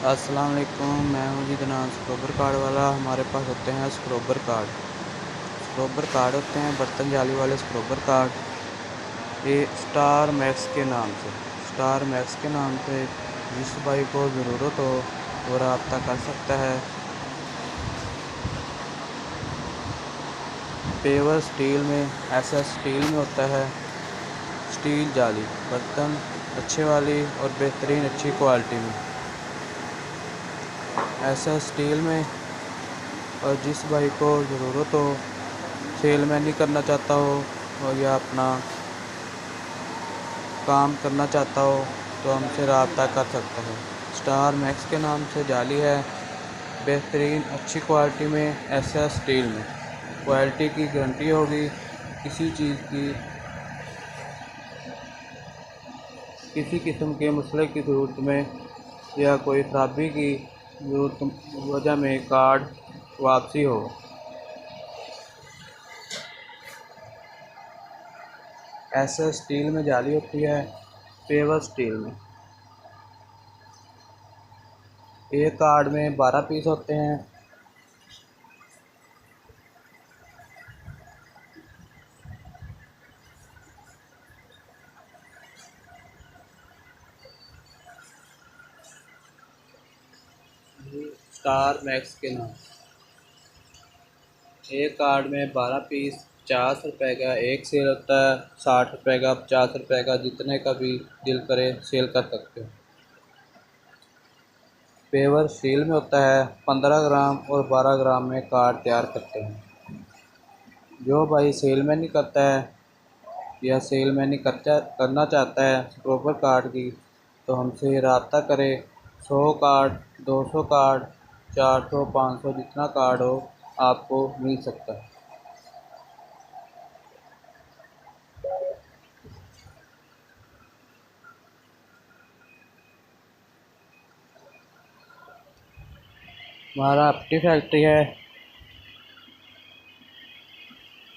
अस्सलाम वालेकुम, मैं हूं जी दनान स्क्रोबर कार्ड वाला। हमारे पास होते हैं स्क्रोबर कार्ड। स्क्रोबर कार्ड होते हैं बर्तन जाली वाले स्क्रोबर कार्ड। ये स्टार मैक्स के नाम से जिस भाई को ज़रूरत हो वो रब्ता कर सकता है। पेवर स्टील में, एसएस स्टील में होता है। स्टील जाली बर्तन अच्छे वाली और बेहतरीन अच्छी क्वालिटी में एसएस स्टील में। और जिस भाई को ज़रूरत हो, सेल मैनी करना चाहता हो और या अपना काम करना चाहता हो तो हमसे रब्ता कर सकता है। स्टार मैक्स के नाम से जाली है, बेहतरीन अच्छी क्वालिटी में एसएस स्टील में। क्वालिटी की गारंटी होगी। किसी चीज़ की, किसी किस्म के मसले की ज़रूरत में या कोई खराबी की ज़रूरत वजह में कार्ड वापसी हो। एसएस स्टील में जाली होती है, पेवर स्टील में। एक कार्ड में 12 पीस होते हैं। स्टार मैक्स के नाम। एक कार्ड में 12 पीस, 50 रुपये का एक सेल होता है। 60 रुपये का, 50 रुपये का, जितने का भी दिल करे सेल कर सकते हो। पेवर स्टील में होता है। 15 ग्राम और 12 ग्राम में कार्ड तैयार करते हैं। जो भाई सेल में नहीं करता है या सेल में नहीं करना चाहता है स्क्रोबर कार्ड की, तो हमसे रब्ता करे। 100 कार्ड, 200 कार्ड, 400, 500 जितना कार्ड हो आपको मिल सकता है। हमारा अपनी फैक्ट्री है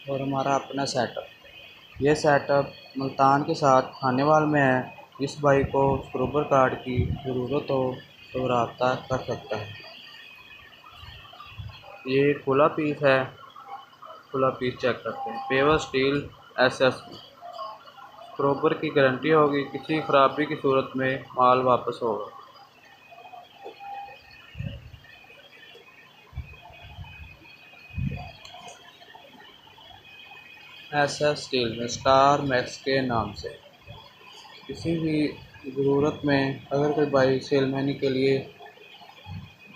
और हमारा अपना सेटअप। ये सेटअप मुल्तान के साथ खानेवाल में है। जिस भाई को स्क्रोबर कार्ड की ज़रूरत हो तो रब्ता कर सकता है। ये खुला पीस है, खुला पीस चेक करते हैं। पेवर स्टील एसएस स्क्रोबर की गारंटी होगी। किसी खराबी की सूरत में माल वापस होगा। एसएस स्टील में, स्टार मैक्स के नाम से। किसी भी ज़रूरत में अगर कोई भाई सेल मैनी के लिए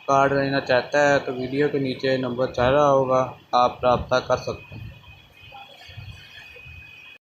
कार्ड लेना चाहता है तो वीडियो के नीचे नंबर चल रहा होगा, आप रब्ता कर सकते हैं।